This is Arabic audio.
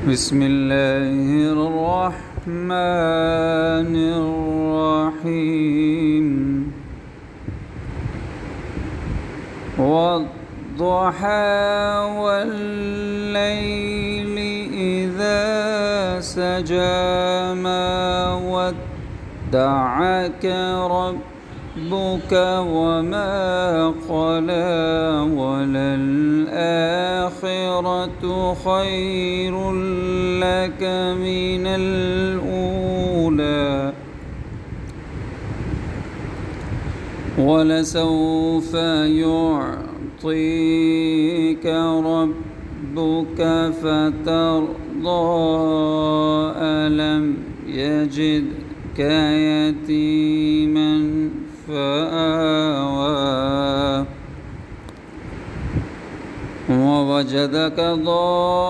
بسم الله الرحمن الرحيم والضحى والليل إذا سجى ما ودعك ربك وما قلى وللآخرة خير لك من الأولى ولسوف يعطيك ربك فترضى ألم يجدك يتيما فآوى ووجدك ضالا